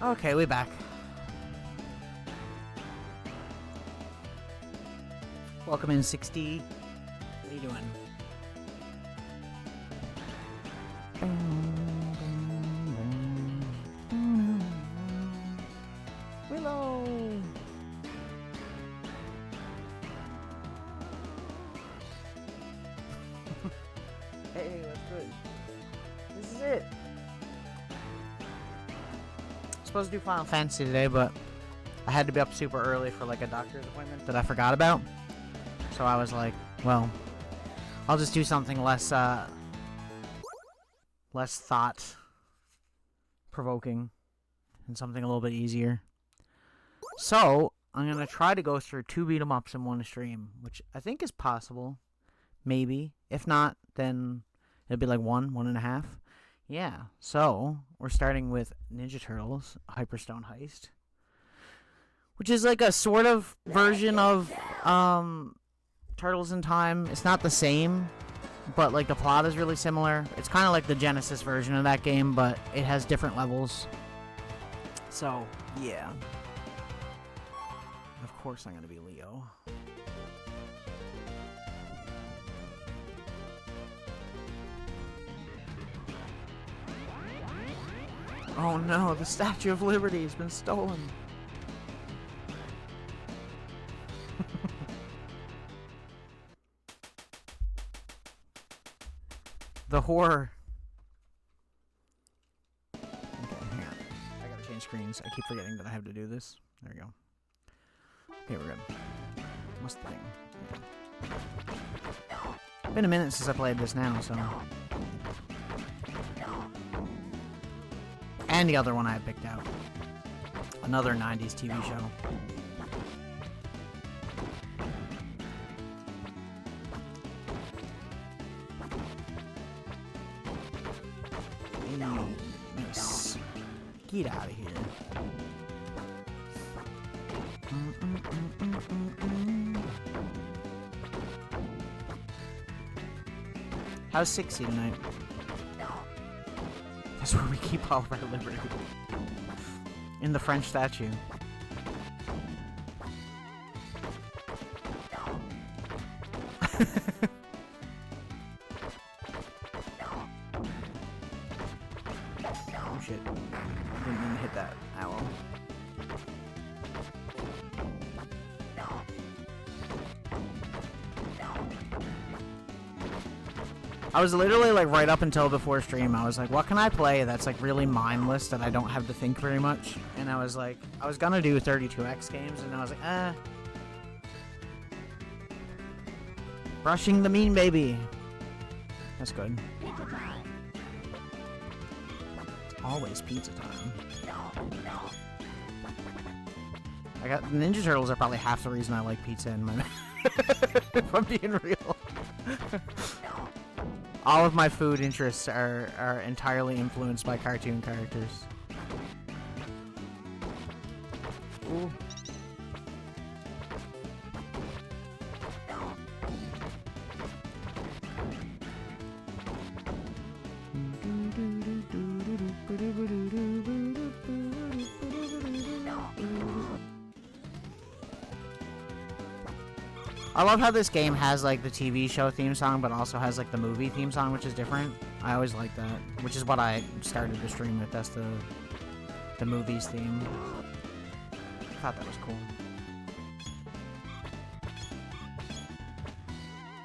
Okay, we back. Welcome in 60. What are you doing? Willow! Hey, that's good. This is it. Supposed to do Final Fantasy today, but I had to be up super early for like a doctor's appointment that I forgot about. So I was like, well, I'll just do something less thought provoking and something a little bit easier. So I'm gonna try to go through 2 beat 'em ups in one stream, which I think is possible. Maybe. If not, then it'll be like 1.5. Yeah, so we're starting with Ninja Turtles Hyperstone Heist, which is like a sort of version of Turtles in Time. It's not the same, but like the plot is really similar. It's kind of like the Genesis version of that game, but it has different levels. So, yeah. Of course I'm going to be Leo. Oh no, the Statue of Liberty has been stolen. The horror. Okay, hang on. I gotta change screens. I keep forgetting that I have to do this. There we go. Okay, we're good. What's the thing? Okay. Been a minute since I played this now, so... And the other one I picked out. Another 90s TV show. Nice. Get out of here. How's 60 tonight? That's where we keep all of our liberty. In the French statue. Oh shit. Didn't mean to hit that. Ow. I was literally like right up until before stream, I was like, what can I play that's like really mindless that I don't have to think very much? And I was like, I was gonna do 32X games, and I was like, Brushing the mean baby. That's good. It's always pizza time. I got Ninja Turtles are probably half the reason I like pizza in my if I'm being real. All of my food interests are entirely influenced by cartoon characters. Ooh. I love how this game has like the TV show theme song, but also has like the movie theme song, which is different. I always like that, which is what I started the stream with. That's the movie's theme. I thought that was cool.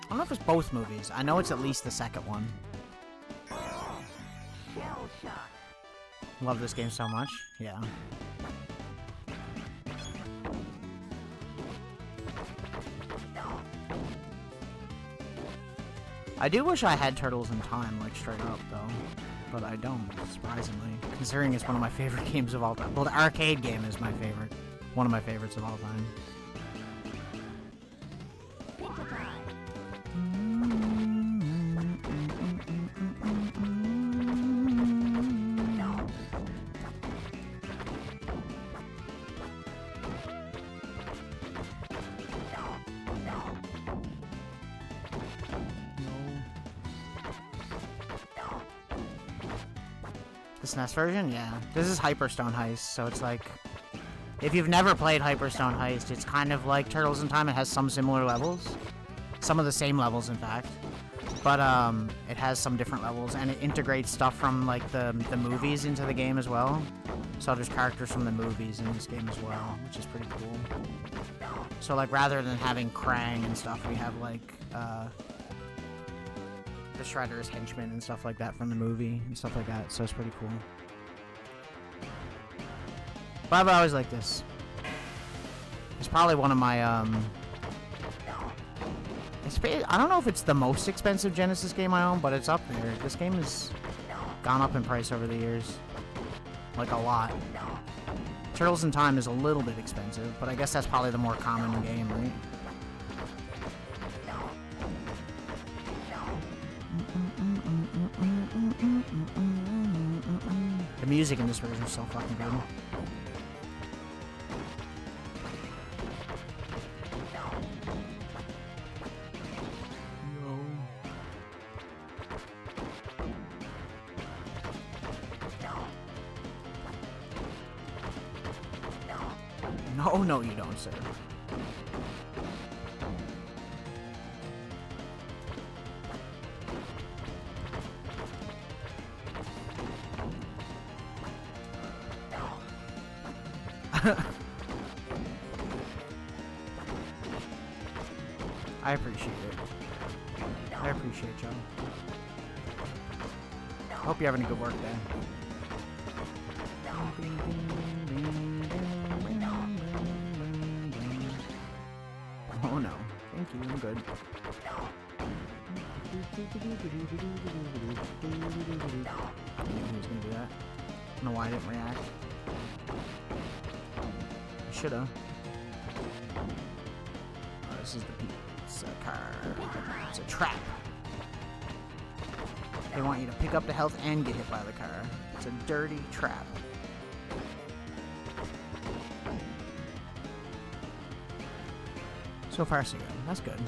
I don't know if it's both movies. I know it's at least the second one. Love this game so much. Yeah. I do wish I had Turtles in Time, like, straight up, though. But I don't, surprisingly. Considering it's one of my favorite games of all time. Well, the arcade game is my favorite. One of my favorites of all time. The SNES version? Yeah. This is Hyperstone Heist, so it's like... If you've never played Hyperstone Heist, it's kind of like Turtles in Time. It has some similar levels. Some of the same levels, in fact. But, it has some different levels, and it integrates stuff from, like, the movies into the game as well. So there's characters from the movies in this game as well, which is pretty cool. So, like, rather than having Krang and stuff, we have, like, the Shredder's henchmen and stuff like that from the movie and stuff like that, so it's pretty cool. But I've always liked this. It's probably one of my, I don't know if it's the most expensive Genesis game I own, but it's up there. This game has gone up in price over the years. Like, a lot. Turtles in Time is a little bit expensive, but I guess that's probably the more common game, right? The music in this version is so fucking good. No, no, you don't, sir. I appreciate it. I appreciate you. Hope you're having a good work day. Oh no. Thank you, I'm good. I knew he was gonna do that. I don't know why I didn't react. I should've. Oh, this is the pizza car. It's a trap. They want you to pick up the health and get hit by the car. It's a dirty trap. So far, so good. That's good.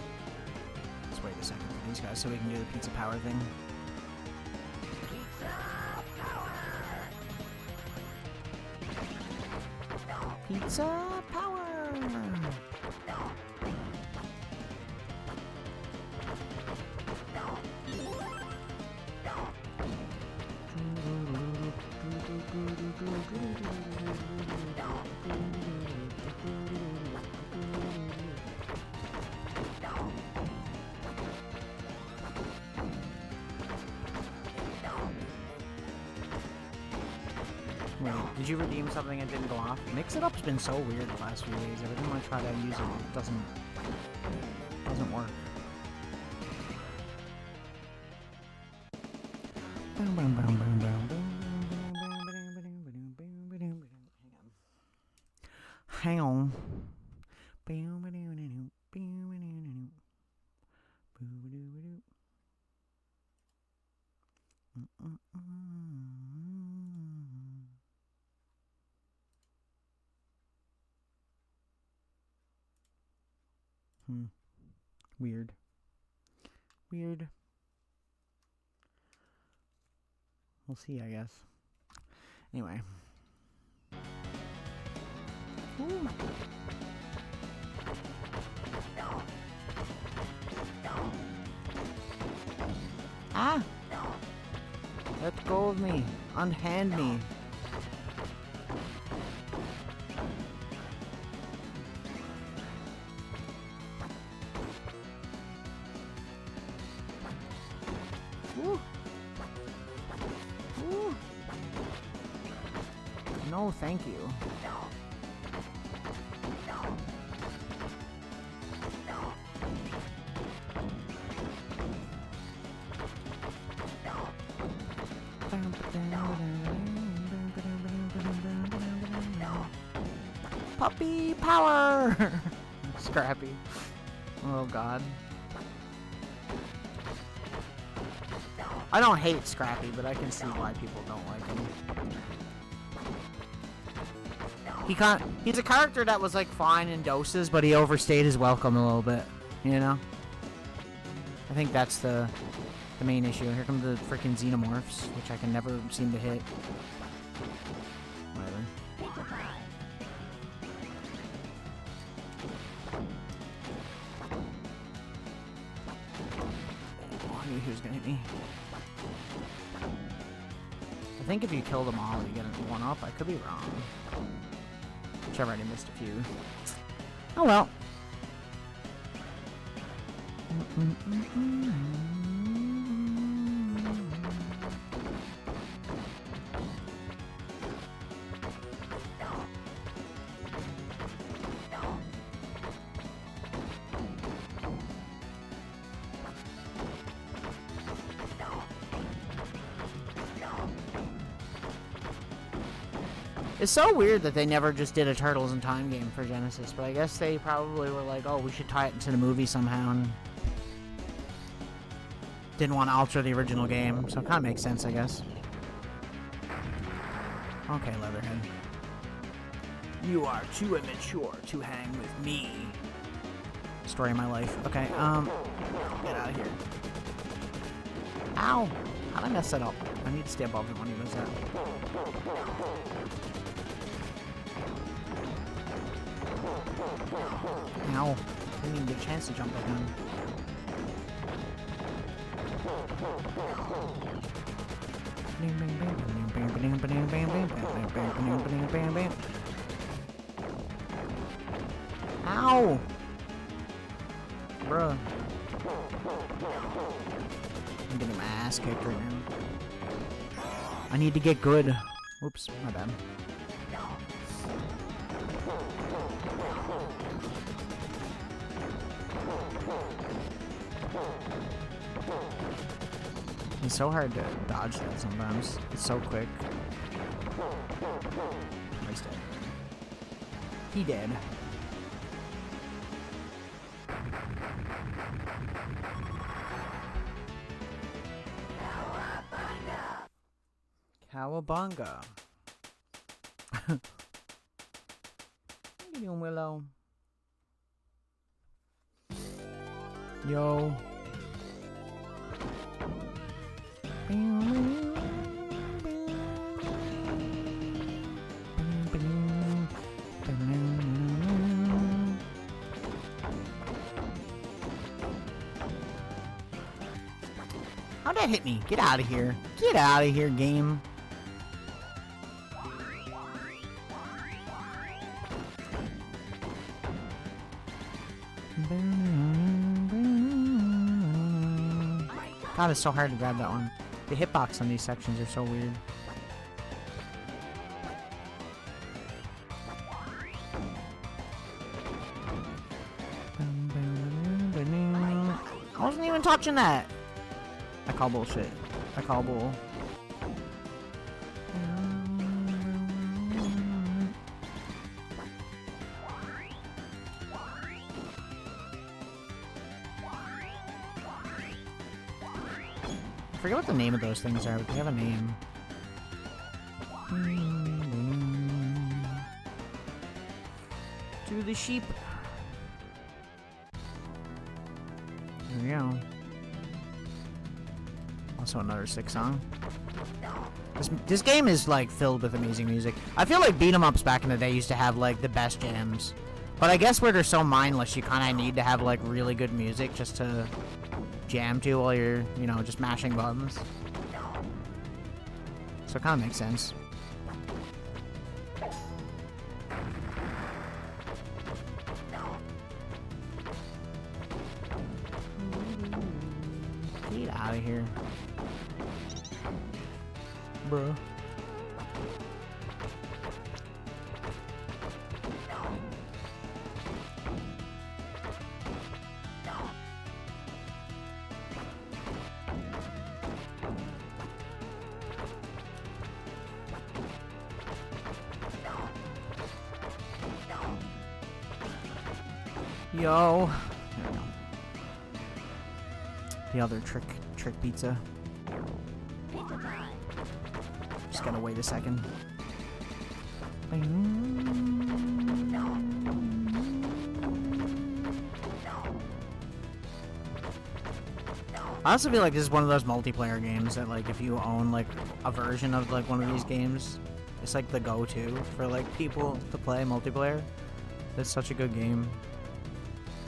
Let's wait a second for these guys so we can do the pizza power thing. Pizza power! Wait, did you redeem something and didn't go off? Mix It Up's been so weird the last few days. Every time I try to use it, it doesn't work. Hang on. Weird. Weird. We'll see, I guess. Anyway. Ooh. Ah! Let go of me. Unhand me. Ooh. Ooh. No, thank you. Puppy power! Scrappy. Oh god. I don't hate Scrappy, but I can see why people don't like him. He's a character that was like fine in doses, but he overstayed his welcome a little bit, you know? I think that's the the main issue. Here come the freaking xenomorphs, which I can never seem to hit. Whatever. Oh, I knew he was gonna hit me. I think if you kill them all, you get one up. I could be wrong. Which I've already missed a few. Oh well. It's so weird that they never just did a Turtles in Time game for Genesis, but I guess they probably were like, oh, we should tie it into the movie somehow, and didn't want to alter the original game, so it kind of makes sense, I guess. Okay, Leatherhead. You are too immature to hang with me. Story of my life. Okay, get out of here. Ow! How'd I mess that up? I need to stay above him when he does that. Ow. Didn't even get a chance to jump back on. Ow! Bruh. I'm getting my ass kicked right now. I need to get good. Whoops, my bad. It's so hard to dodge that sometimes. It's so quick. He's dead. He dead. Cowabunga. What you doing, Willow? Yo. How'd that hit me? Get out of here. Get out of here, game. God, it's so hard to grab that one. The hitbox on these sections are so weird. I wasn't even touching that. I call bullshit. I call bull. I forget what the name of those things are, but they have a name. To the sheep. There we go. Also another sick song. This game is like filled with amazing music. I feel like beat 'em ups back in the day used to have like the best jams. But I guess where they're so mindless, you kind of need to have like really good music just to jam to while you're, you know, just mashing buttons. So it kind of makes sense. Get out of here. Bruh. Yo. There we go. The other trick pizza. Just gotta wait a second. I also feel like this is one of those multiplayer games that, like, if you own, like, a version of, like, one of these games, it's, like, the go-to for, like, people to play multiplayer. It's such a good game.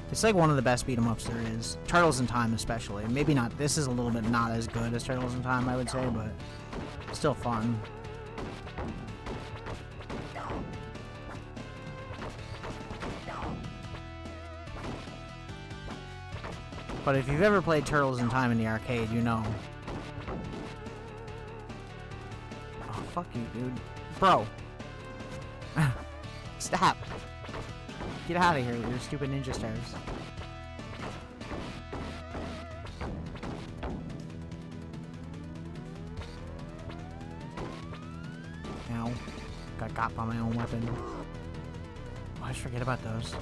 It's, like, one of the best beat-em-ups there is. Turtles in Time, especially. Maybe not. This is a little bit not as good as Turtles in Time, I would say, but still fun. But if you've ever played Turtles in Time in the arcade, you know. Oh, fuck you, dude. Bro. Stop. Get out of here, you stupid ninja stars. Ow. Got by my own weapon. Oh, I just forget about those.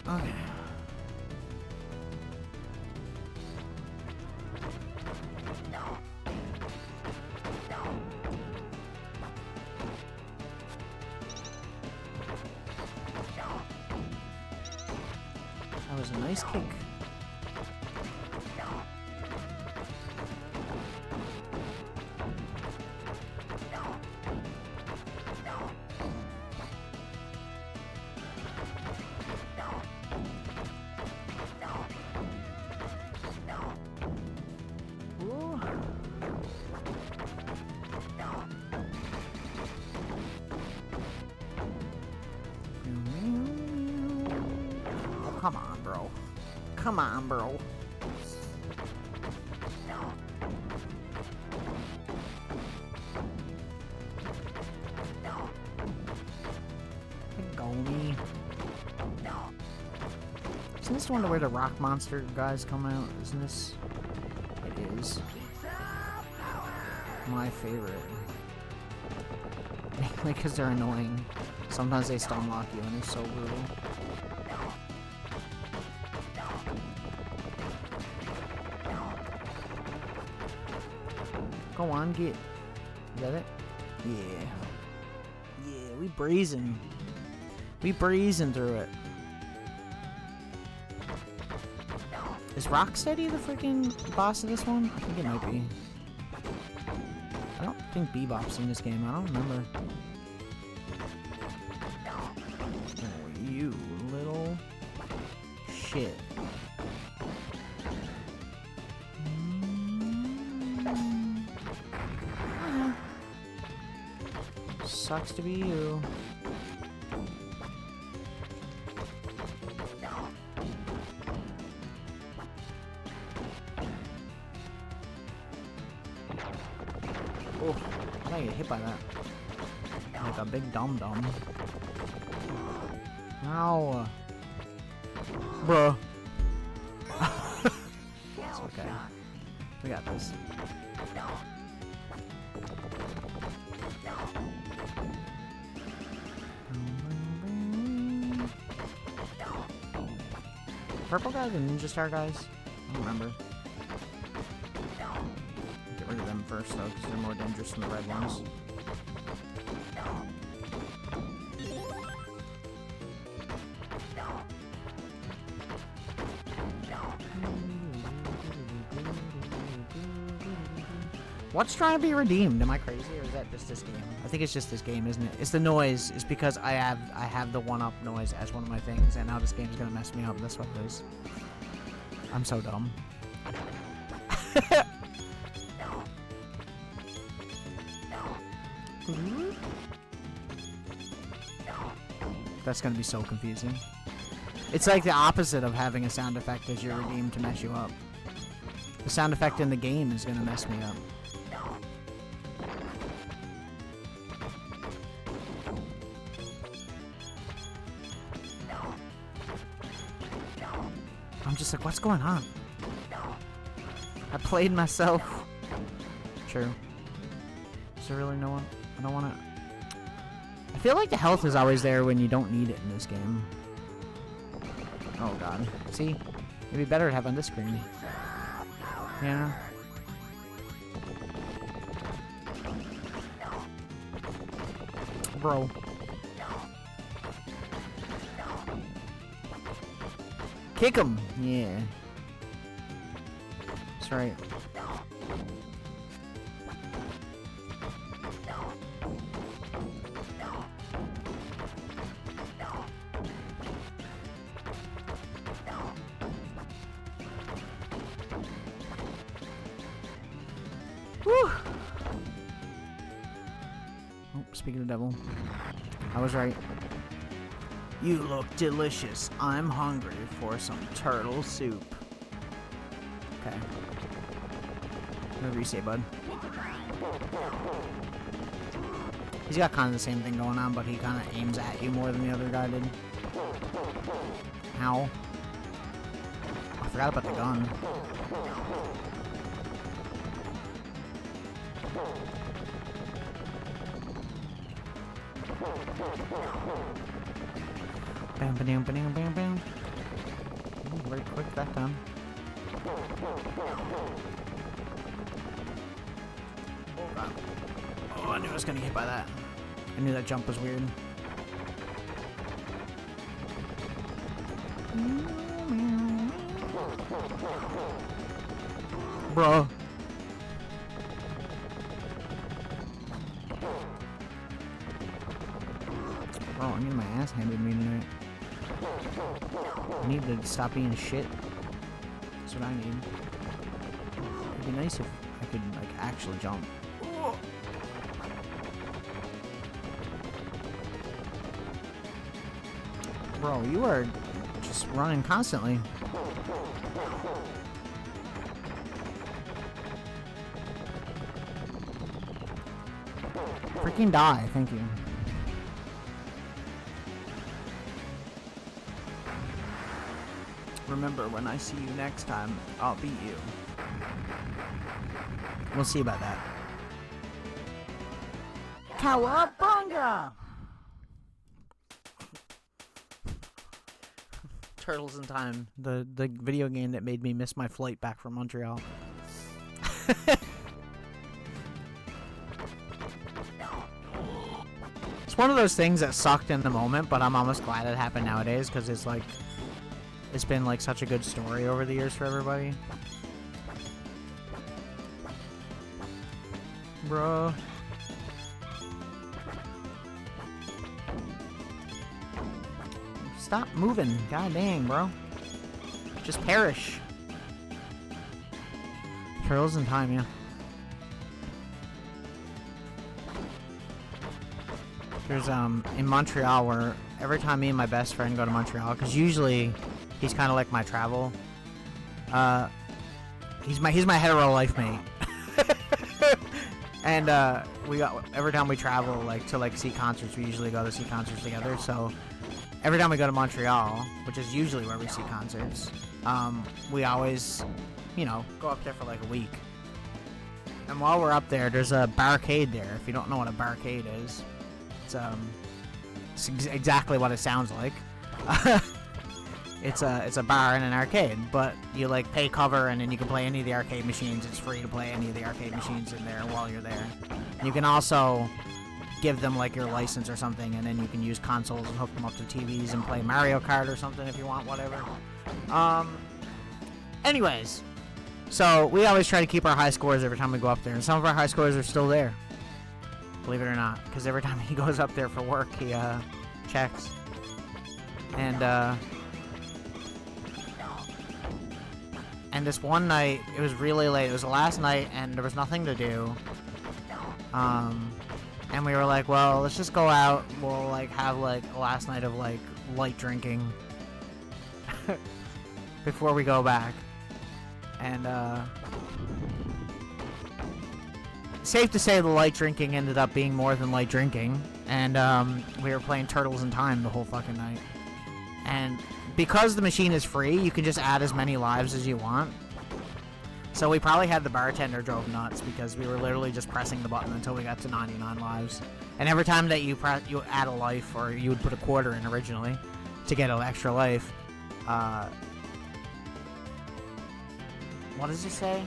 Okay. That was a nice kick. Come on, bro. Come on, bro. Go me. Isn't this the one where the rock monster guys come out? Isn't this? It is. My favorite. Mainly because they're annoying. Sometimes they stun lock you and they're so brutal. Go on, get. Is that it? Yeah. Yeah, we breezing. We breezing through it. Is Rocksteady the freaking boss of this one? I think it might be. I don't think Bebop's in this game. I don't remember. Oh, you little shit. Sucks to be you. Oh, I might get hit by that. Like a big dum-dum. Ow. Bruh. It's okay. We got this. Purple guys and Ninja Star guys? I don't remember. Get rid of them first though, because they're more dangerous than the red ones. What's trying to be redeemed? Am I crazy, or is that just this game? I think it's just this game, isn't it? It's the noise. It's because I have the one-up noise as one of my things, and now this game's gonna mess me up. That's what it is. I'm so dumb. That's gonna be so confusing. It's like the opposite of having a sound effect as your redeem to mess you up. The sound effect in the game is gonna mess me up. I'm just like, what's going on? I played myself. True. Is there really no one? I don't want to. I feel like the health is always there when you don't need it in this game. Oh god. See? It'd be better to have on this screen. Yeah. Bro. Kick him! Yeah. That's right. Woo! Oh, speaking of the devil, I was right. You look delicious. I'm hungry for some turtle soup. Okay. Whatever you say, bud. He's got kind of the same thing going on, but he kind of aims at you more than the other guy did. Ow. I forgot about the gun. Bam, bam, bam, bam, bam. Ooh, very quick that time. Oh god. Oh, I knew I was gonna get hit by that. I knew that jump was weird. Bro. Bro, I need my ass handed to me tonight. I need to stop being shit. That's what I need. It'd be nice if I could, like, actually jump. Bro, you are just running constantly. Freaking die, thank you. Remember, when I see you next time, I'll beat you. We'll see about that. Cowabunga! Turtles in Time, the video game that made me miss my flight back from Montreal. It's one of those things that sucked in the moment, but I'm almost glad it happened nowadays, because it's like, it's been like such a good story over the years for everybody. Bro. Stop moving. God dang, bro. Just perish. Turtles in Time, yeah. There's, in Montreal, where every time me and my best friend go to Montreal, because usually he's kind of like my travel. He's my hetero life mate. And every time we travel, like, to like see concerts, we usually go to see concerts together. So every time we go to Montreal, which is usually where we see concerts, we always, you know, go up there for like a week. And while we're up there, there's a barcade there. If you don't know what a barcade is, it's exactly what it sounds like. It's a bar and an arcade, but you like pay cover and then you can play any of the arcade machines. It's free to play any of the arcade machines in there while you're there. You can also give them like your license or something, and then you can use consoles and hook them up to TVs and play Mario Kart or something if you want, whatever. Anyways, so we always try to keep our high scores every time we go up there, and some of our high scores are still there, believe it or not, because every time he goes up there for work, he checks. And this one night, it was really late. It was the last night, and there was nothing to do. And we were like, well, let's just go out. We'll, like, have, like, a last night of, like, light drinking before we go back. And, safe to say the light drinking ended up being more than light drinking. And, we were playing Turtles in Time the whole fucking night. And because the machine is free, you can just add as many lives as you want. So we probably had the bartender drove nuts because we were literally just pressing the button until we got to 99 lives. And every time that you add a life, or you would put a quarter in originally to get an extra life, what does it say?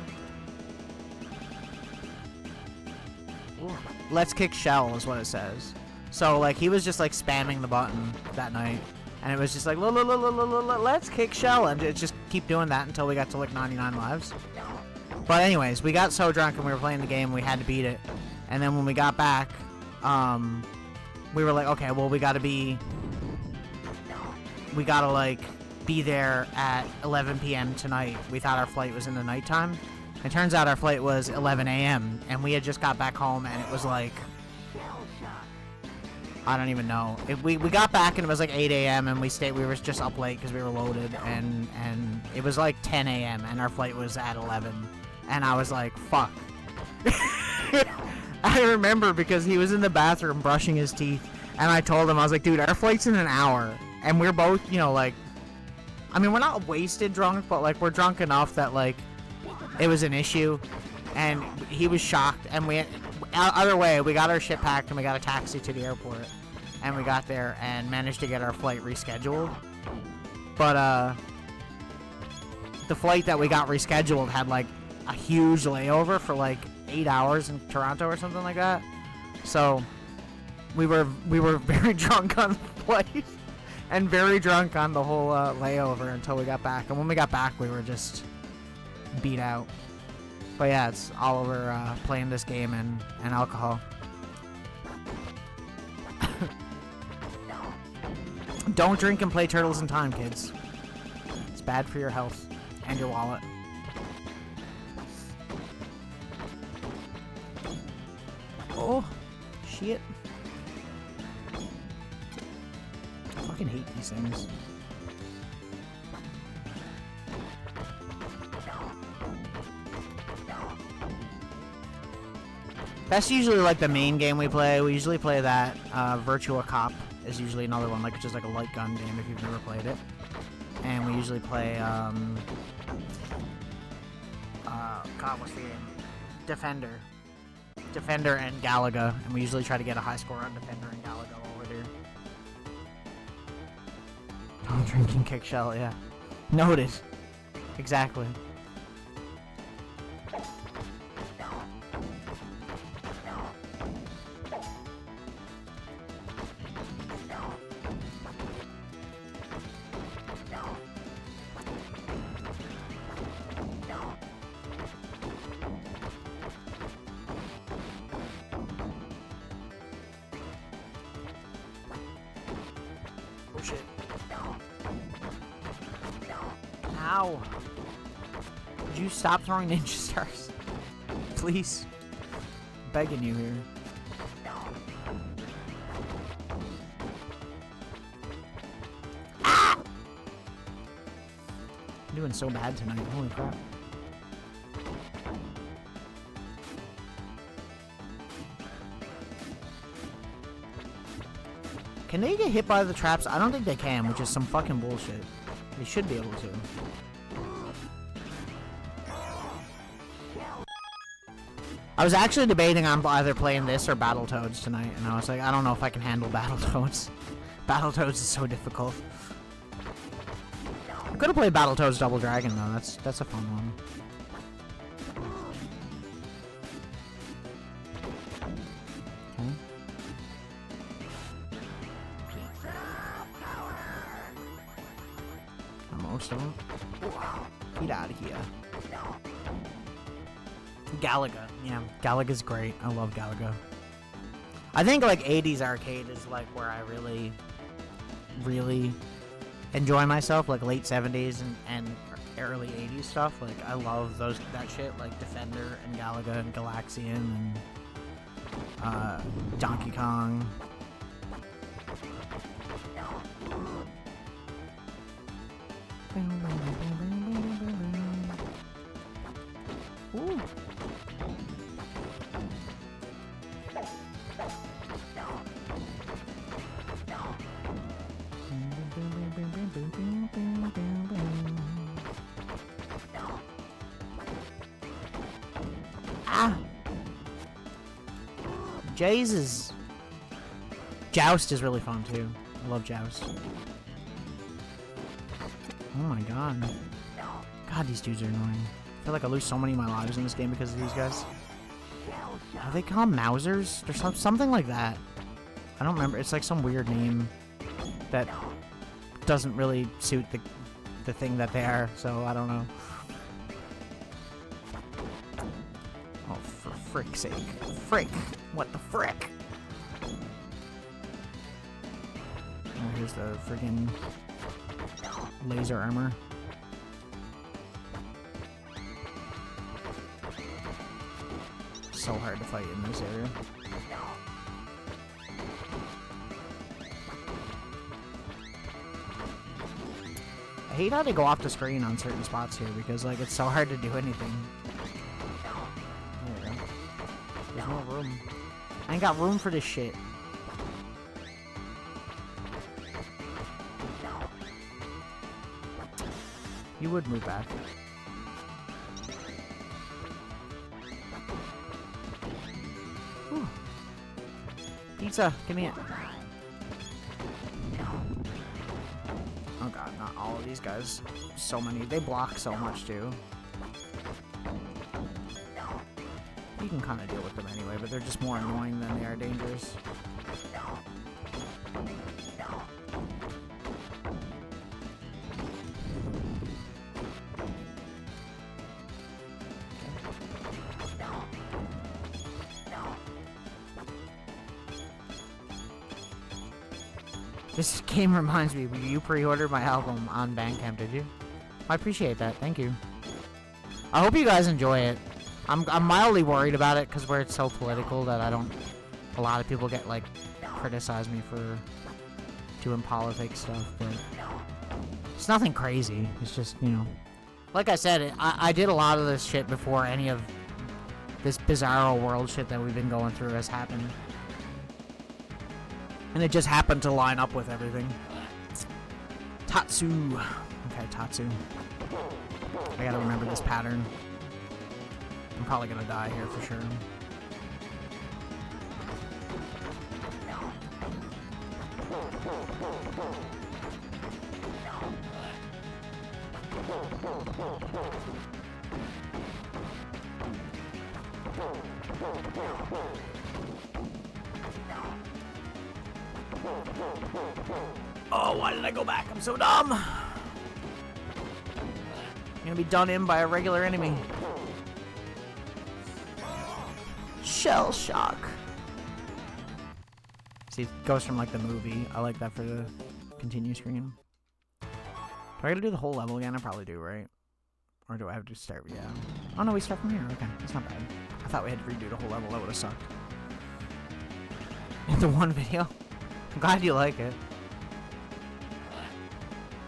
Let's kick shell is what it says. So, like, he was just, like, spamming the button that night. And it was just like, let's kick shell. And it just keep doing that until we got to, like, 99 lives. But anyways, we got so drunk and we were playing the game, we had to beat it. And then when we got back, we were like, okay, well, we gotta, like, be there at 11 p.m. tonight. We thought our flight was in the nighttime. It turns out our flight was 11 a.m. And we had just got back home and it was like, I don't even know. We got back and it was like 8 a.m. and we were just up late because we were loaded. And it was like 10 a.m. and our flight was at 11. And I was like, fuck. I remember because he was in the bathroom brushing his teeth. And I told him, I was like, dude, our flight's in an hour. And we're both, you know, like, I mean, we're not wasted drunk, but like, we're drunk enough that like, it was an issue. And he was shocked. And either way, we got our shit packed and we got a taxi to the airport. And we got there and managed to get our flight rescheduled. But, the flight that we got rescheduled had like a huge layover for like 8 hours in Toronto or something like that. So we were very drunk on the flight and very drunk on the whole layover until we got back. And when we got back, we were just beat out. But yeah, it's all over playing this game and alcohol. Don't drink and play Turtles in Time, kids. It's bad for your health and your wallet. Oh, shit. I fucking hate these things. That's usually like the main game we play. We usually play that. Virtua Cop is usually another one, like just like a light gun game if you've never played it. And we usually play, God, what's the game? Defender and Galaga, and we usually try to get a high score on Defender and Galaga while we're there. Oh, drinking kick shell, yeah. Noted. Exactly. Ow! Would you stop throwing ninja stars? Please. I'm begging you here. Ah! I'm doing so bad tonight. Holy crap. Can they get hit by the traps? I don't think they can, which is some fucking bullshit. They should be able to. I was actually debating on either playing this or Battletoads tonight, and I was like, I don't know if I can handle Battletoads. Battletoads is so difficult. I could have played Battletoads Double Dragon though. That's a fun one. Most of them. Get out of here. Galaga. Yeah, Galaga's great. I love Galaga. I think like 80s arcade is like where I really, really enjoy myself. Like late 70s and early 80s stuff. Like I love that shit. Like Defender and Galaga and Galaxian and Donkey Kong. Ooh. Ah! Jesus! Joust is really fun too. I love Joust. Oh my god. God, these dudes are annoying. I feel like I lose so many of my lives in this game because of these guys. Are they called Mausers? There's something like that. I don't remember. It's like some weird name that doesn't really suit the thing that they are, so I don't know. Oh, for frick's sake. Frick! What the frick? Oh, here's the friggin' laser armor. So hard to fight in this area. I hate how they go off the screen on certain spots here because, like, it's so hard to do anything. There we go. There's no room. I ain't got room for this shit. You would move back. Whew. Pizza, give me it. Oh god, not all of these guys. So many. They block so much too. You can kind of deal with them anyway, but they're just more annoying than they are dangerous. This game reminds me, you pre-ordered my album on Bandcamp, did you? I appreciate that, thank you. I hope you guys enjoy it. I'm mildly worried about it because it's so political that a lot of people get, like, criticize me for doing politics stuff, but it's nothing crazy. It's just, you know, like I said, I did a lot of this shit before any of this bizarro world shit that we've been going through has happened. And it just happened to line up with everything. Tatsu. Okay, Tatsu. I gotta remember this pattern. I'm probably gonna die here for sure. Oh, why did I go back? I'm so dumb. I'm gonna be done in by a regular enemy. Shell shock. See, it goes from like the movie. I like that for the continue screen. Do I gotta do the whole level again? I probably do, right? Or do I have to start? Yeah. Oh no, we start from here. Okay, that's not bad. I thought we had to redo the whole level. That would have sucked. In the one video. I'm glad you like it.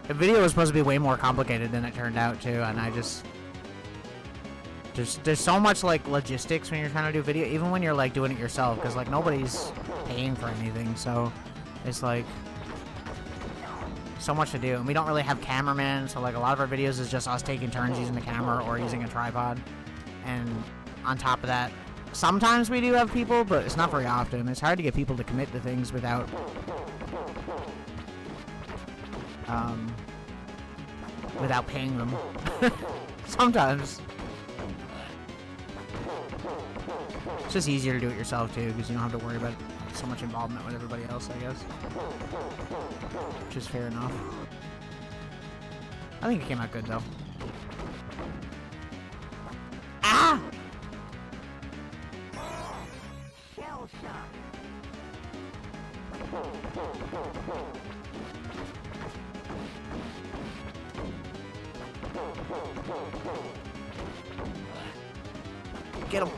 The video was supposed to be way more complicated than it turned out too, and I just... There's so much, like, logistics when you're trying to do video, even when you're, like, doing it yourself, because, like, nobody's paying for anything, so it's, like, so much to do. And we don't really have cameramen, so, like, a lot of our videos is just us taking turns using the camera or using a tripod. And on top of that, sometimes we do have people, but it's not very often. It's hard to get people to commit to things without... without paying them. Sometimes. It's just easier to do it yourself, too, because you don't have to worry about so much involvement with everybody else, I guess. Which is fair enough. I think it came out good, though. Ah! Shell shock. Get him.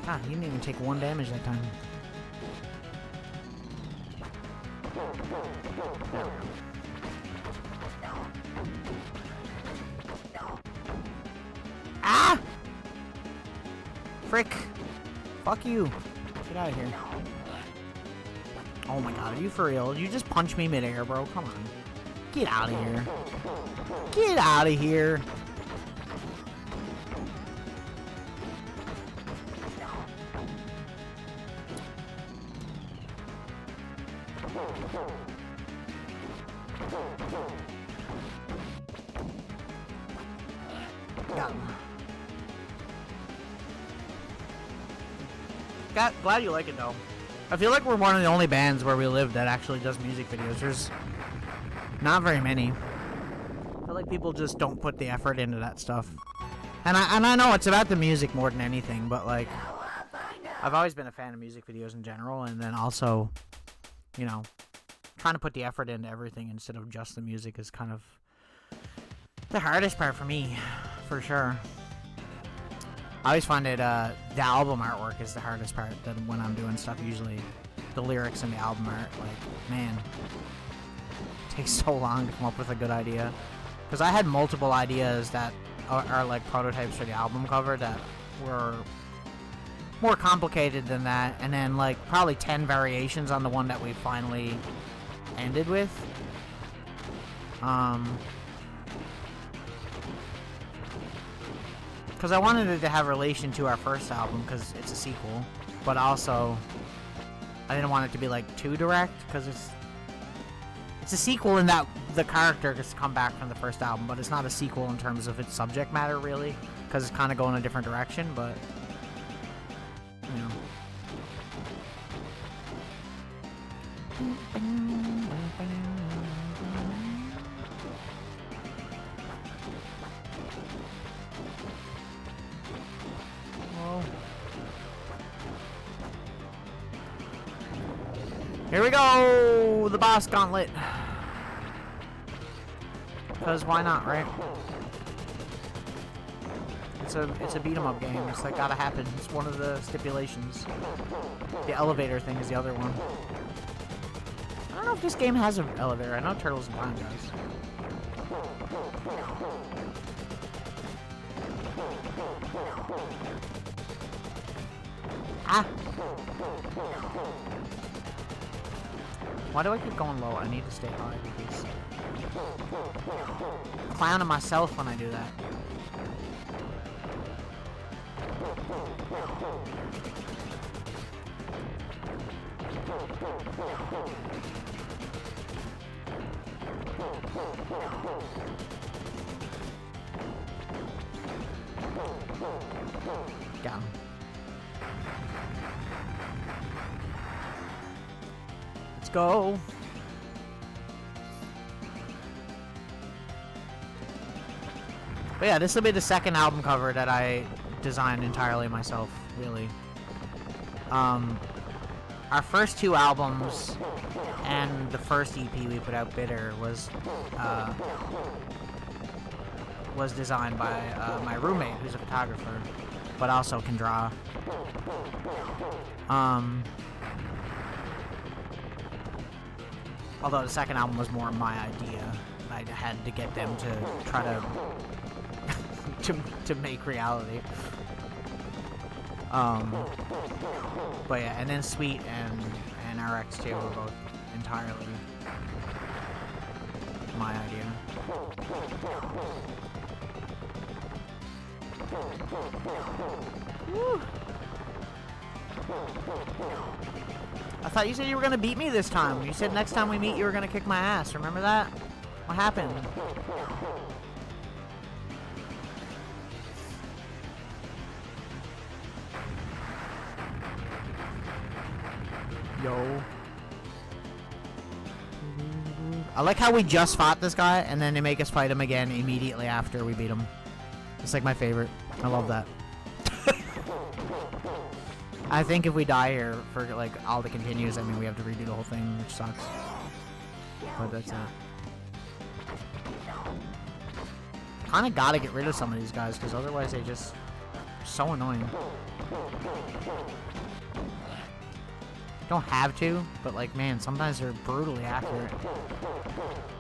God, he didn't even take 1 damage that time. Ah! Frick. Fuck you. Get out of here. Oh my god, are you for real? You just punch me midair, bro. Come on. Get out of here. Get out of here. Got him. Glad you like it though. I feel like we're one of the only bands where we live that actually does music videos. There's not very many. I feel like people just don't put the effort into that stuff. And I know it's about the music more than anything, but like, I've always been a fan of music videos in general, and then also, you know, trying to put the effort into everything instead of just the music is kind of the hardest part for me, for sure. I always find it, the album artwork is the hardest part than when I'm doing stuff usually. The lyrics and the album art, like, man, it takes so long to come up with a good idea. Because I had multiple ideas that are like prototypes for the album cover that were more complicated than that, and then like probably 10 variations on the one that we finally ended with. Because I wanted it to have relation to our first album because it's a sequel, but also I didn't want it to be like too direct because it's a sequel in that the character has come back from the first album, but it's not a sequel in terms of its subject matter really, because it's kind of going a different direction, but you know. Whoa. Here we go! The boss gauntlet. Because why not, right? It's a beat 'em up game. It's like gotta happen. It's one of the stipulations. The elevator thing is the other one. I don't know if this game has an elevator. I know Turtles in Time does. Ah! Why do I keep going low? I need to stay high because I'm clowning myself when I do that. Got him. Let's go. But yeah, this will be the second album cover that I designed entirely myself, really. Our first two albums and the first EP we put out, Bitter, was designed by my roommate, who's a photographer, but also can draw. Although the second album was more my idea. I had to get them to try to to make reality. But yeah, and then Sweet and RX2 were both entirely my idea. Woo. I thought you said you were gonna beat me this time. You said next time we meet you were gonna kick my ass. Remember that? What happened? Yo. I like how we just fought this guy and then they make us fight him again immediately after we beat him. It's like my favorite. I love that. I think if we die here for like all the continues, I mean we have to redo the whole thing, which sucks. But that's it. Kinda gotta get rid of some of these guys because otherwise they just so annoying. Don't have to, but like man, sometimes they're brutally accurate.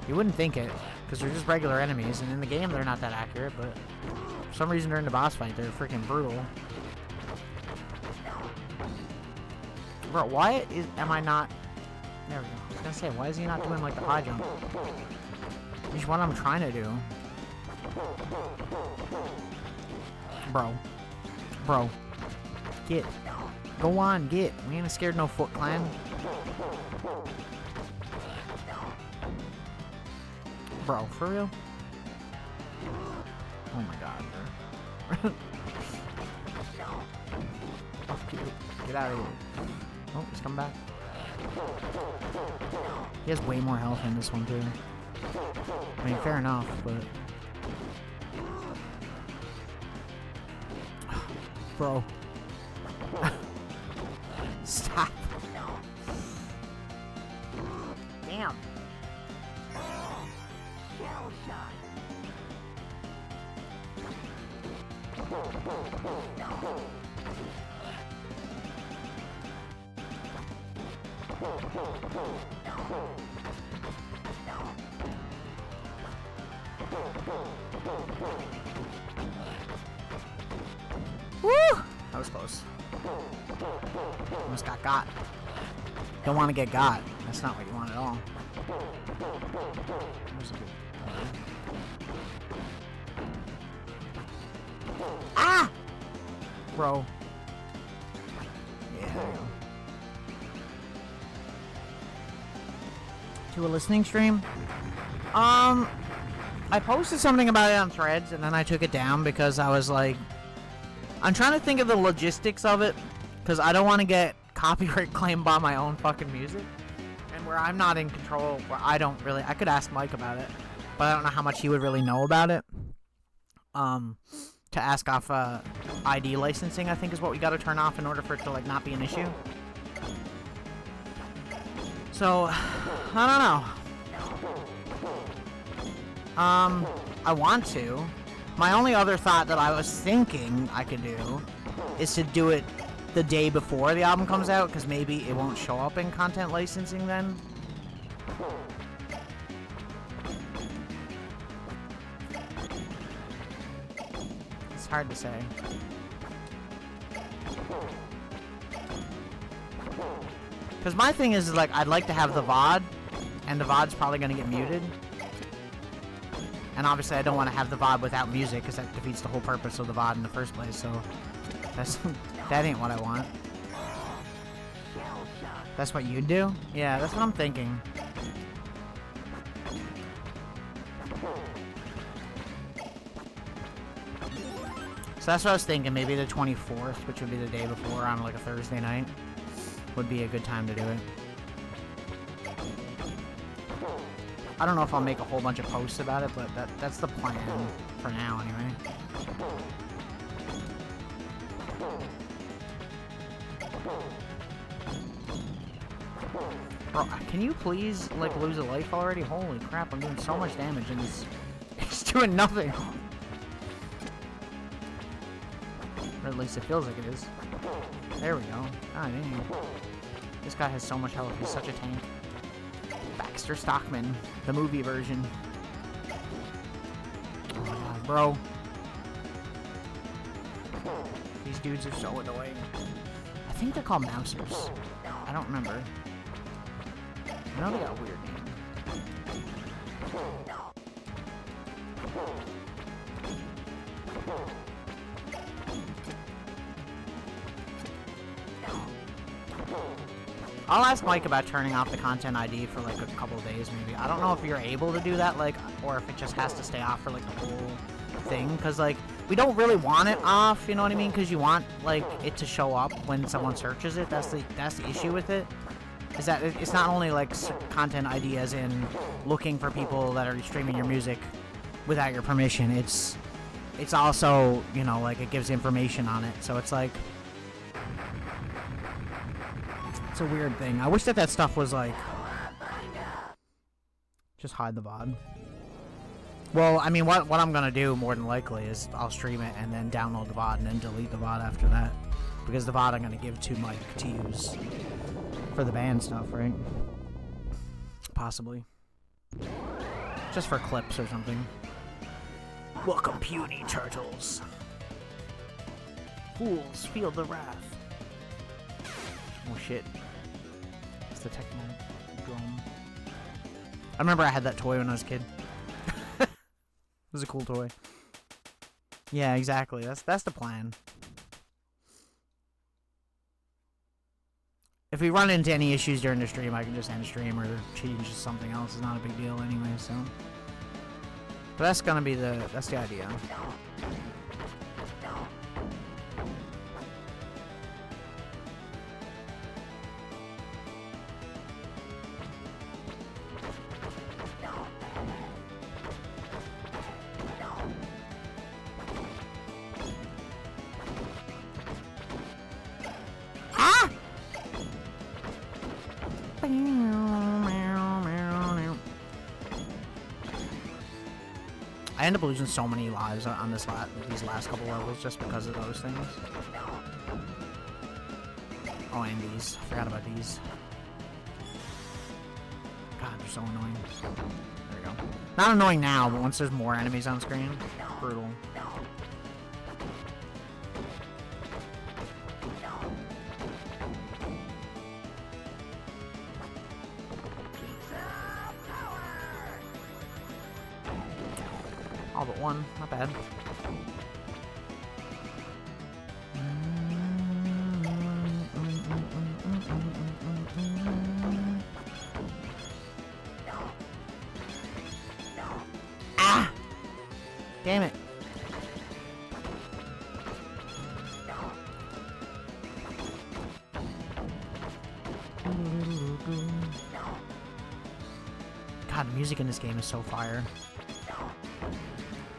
You wouldn't think it, because they're just regular enemies, and in the game they're not that accurate, but for some reason during the boss fight they're freaking brutal. Bro, why am I not... There we go. I was gonna say, why is he not doing like the high jump? Which one I'm trying to do. Bro. Get. Go on, get. We ain't scared no Foot Clan. Bro, for real? Oh my god. Oh, get out of here. Oh, he's coming back. He has way more health in this one, too. I mean, fair enough, but... Bro. Stop. Damn. Woo! That was close. Almost got. Don't want to get got. That's not what you want at all. Ah! Bro. Yeah, there you go. To a listening stream? I posted something about it on Threads, and then I took it down because I was like... I'm trying to think of the logistics of it, because I don't want to get copyright claimed by my own fucking music. And where I'm not in control, where I don't really... I could ask Mike about it, but I don't know how much he would really know about it. To ask off ID licensing, I think, is what we gotta turn off in order for it to, like, not be an issue. So, I don't know. I want to. My only other thought that I was thinking I could do is to do it the day before the album comes out, because maybe it won't show up in content licensing then. It's hard to say. Because my thing is, like, I'd like to have the VOD, and the VOD's probably going to get muted. And obviously I don't want to have the VOD without music, because that defeats the whole purpose of the VOD in the first place, so... that ain't what I want. That's what you'd do? Yeah, that's what I'm thinking. So that's what I was thinking, maybe the 24th, which would be the day before on, like, a Thursday night, would be a good time to do it. I don't know if I'll make a whole bunch of posts about it, but that's the plan for now, anyway. Bro, can you please, like, lose a life already? Holy crap, I'm doing so much damage and it's doing nothing. Or at least it feels like it is. There we go. Ah, dang. This guy has so much health, he's such a tank. Baxter Stockman, the movie version. Oh my god, bro. These dudes are so annoying. I think they're called mousers. I don't remember. I know they got a weird name. I'll ask Mike about turning off the content ID for like a couple of days, maybe. I don't know if you're able to do that, like, or if it just has to stay off for like the whole thing, because like we don't really want it off, you know what I mean? Because you want like it to show up when someone searches it. That's the issue with it. Is that it's not only like content ID as in looking for people that are streaming your music without your permission. It's also, you know, like it gives information on it. So it's like. It's a weird thing. I wish that stuff was like... Just hide the VOD. Well, I mean, what I'm gonna do, more than likely, is I'll stream it and then download the VOD and then delete the VOD after that. Because the VOD I'm gonna give to Mike to use for the band stuff, right? Possibly. Just for clips or something. Welcome, puny turtles. Fools, feel the wrath. Oh shit. It's the techno drum. I remember I had that toy when I was a kid. It was a cool toy. Yeah, exactly. That's the plan. If we run into any issues during the stream, I can just end the stream or change to something else. It's not a big deal anyway, so. But that's gonna be that's the idea. I end up losing so many lives on these last couple levels just because of those things. Oh, and these. Forgot about these. God, they're so annoying. There we go. Not annoying now, but once there's more enemies on screen, brutal. All but one, not bad. Ah! Damn it. God, the music in this game is so fire.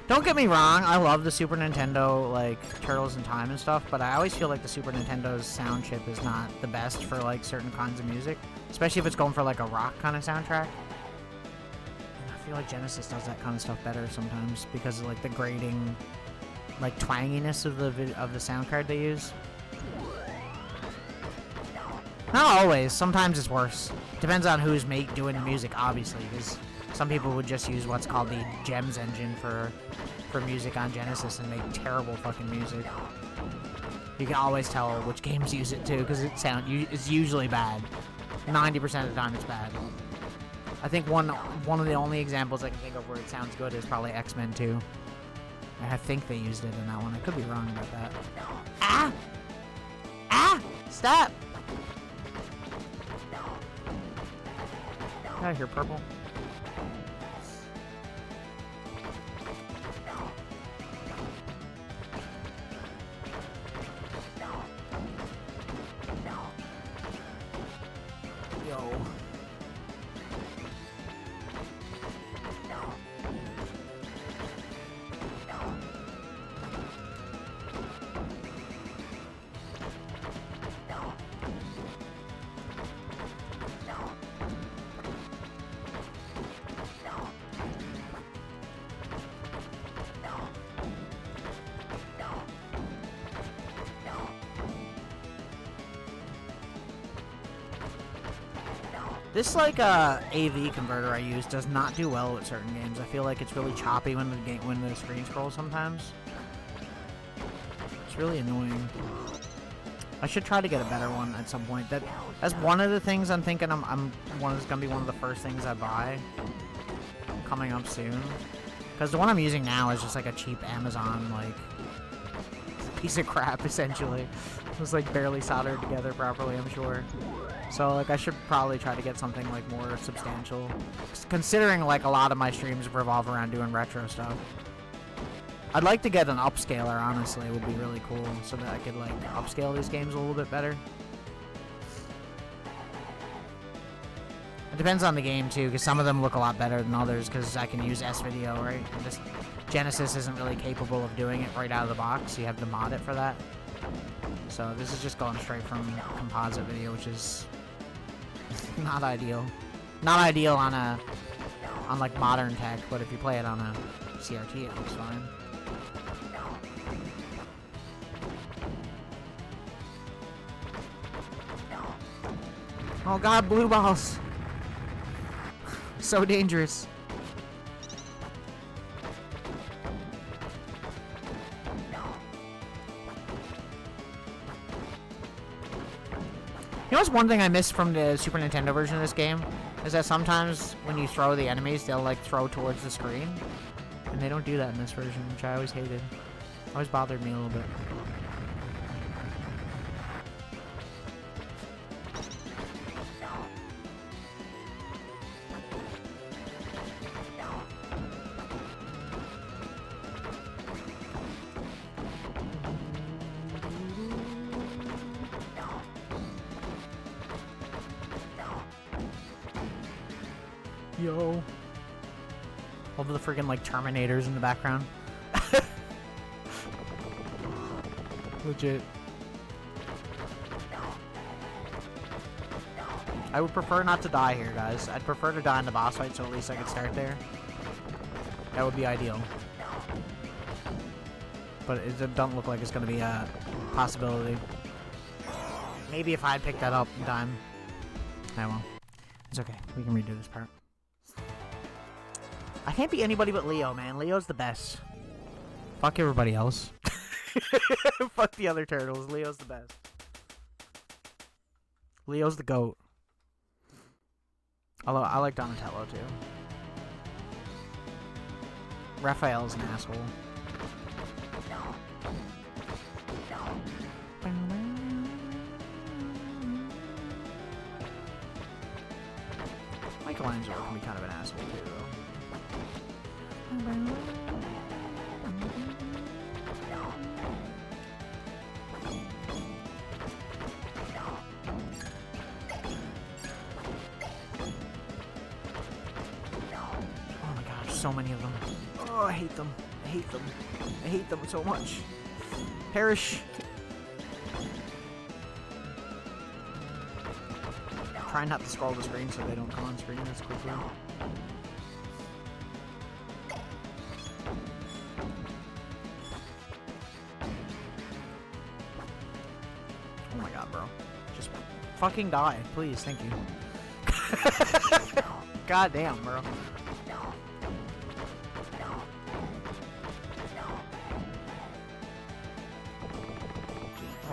Don't get me wrong, I love the Super Nintendo, like, Turtles in Time and stuff, but I always feel like the Super Nintendo's sound chip is not the best for, like, certain kinds of music. Especially if it's going for, like, a rock kind of soundtrack. And I feel like Genesis does that kind of stuff better sometimes because of, like, the grating, like, twanginess of the sound card they use. Not always. Sometimes it's worse. Depends on who's doing the music, obviously, because some people would just use what's called the GEMS engine for music on Genesis and make terrible fucking music. You can always tell which games use it too, because it's usually bad. 90% of the time it's bad. I think one of the only examples I can think of where it sounds good is probably X-Men 2. I think they used it in that one. I could be wrong about that. Ah! Ah! Stop! Get out of here, purple. This like AV converter I use does not do well with certain games. I feel like it's really choppy when the screen scrolls sometimes. It's really annoying. I should try to get a better one at some point. That's one of the things I'm thinking. It's gonna be one of the first things I buy coming up soon. Because the one I'm using now is just like a cheap Amazon like piece of crap essentially. It's like barely soldered together properly, I'm sure. So like I should probably try to get something like more substantial, considering like a lot of my streams revolve around doing retro stuff. I'd like to get an upscaler, honestly. It would be really cool so that I could like upscale these games a little bit better. It depends on the game too, because some of them look a lot better than others because I can use S-Video, right? And this Genesis isn't really capable of doing it right out of the box, so you have to mod it for that. So this is just going straight from composite video, which is not ideal. Not ideal on like modern tech, but if you play it on a CRT, it looks fine. Oh god, blue balls! So dangerous. You know what's one thing I missed from the Super Nintendo version of this game? Is that sometimes when you throw the enemies, they'll like throw towards the screen. And they don't do that in this version, which I always hated. Always bothered me a little bit. Yo. All the freaking, like, Terminators in the background. Legit. I would prefer not to die here, guys. I'd prefer to die in the boss fight, so at least I could start there. That would be ideal. But it doesn't look like it's going to be a possibility. Maybe if I had picked that up in time. I won't. It's okay. We can redo this part. I can't be anybody but Leo, man. Leo's the best. Fuck everybody else. Fuck the other turtles. Leo's the best. Leo's the GOAT. Although, I like Donatello, too. Raphael's an asshole. Michelangelo can be kind of an asshole, too, though. So many of them. Oh, I hate them. I hate them. I hate them so much. Perish. Try not to scroll the screen so they don't come on screen as quickly. Oh my god, bro. Just fucking die, please. Thank you. God damn, bro.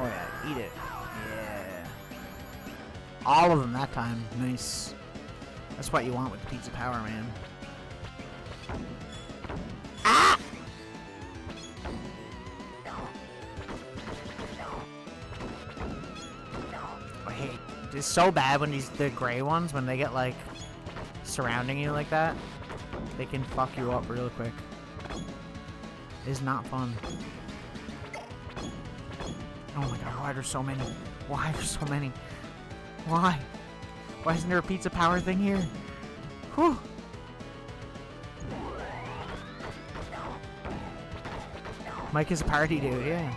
Oh yeah, eat it. Yeah. All of them that time. Nice. That's what you want with the pizza power, man. Ah! I hate. It's so bad when the gray ones, when they get like surrounding you like that, they can fuck you up real quick. It's not fun. Oh my god, why are there so many? Why are there so many? Why? Why isn't there a pizza power thing here? Whew. Mike is a party dude, yeah.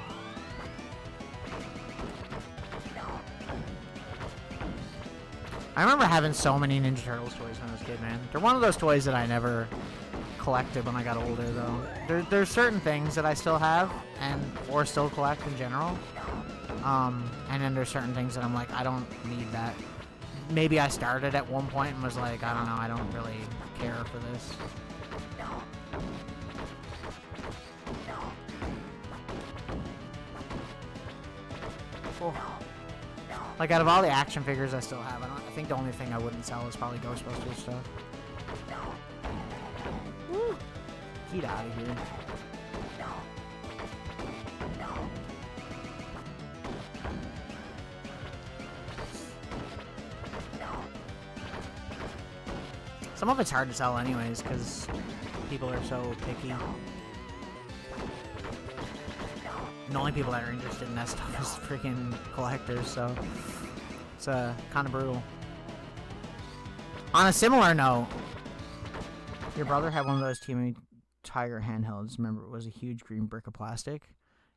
I remember having so many Ninja Turtles toys when I was a kid, man. They're one of those toys that I never collected when I got older, though. There's certain things that I still have, or still collect in general. And then there's certain things that I'm like, I don't need that. Maybe I started at one point and was like, I don't know, I don't really care for this. Oh. Like, out of all the action figures I still have, I think the only thing I wouldn't sell is probably Ghostbusters stuff. Woo. Get out of here. Some of it's hard to sell anyways, because people are so picky. And the only people that are interested in that stuff is freaking collectors, so it's kind of brutal. On a similar note, your brother had one of those TMNT Tiger handhelds. Remember, it was a huge green brick of plastic?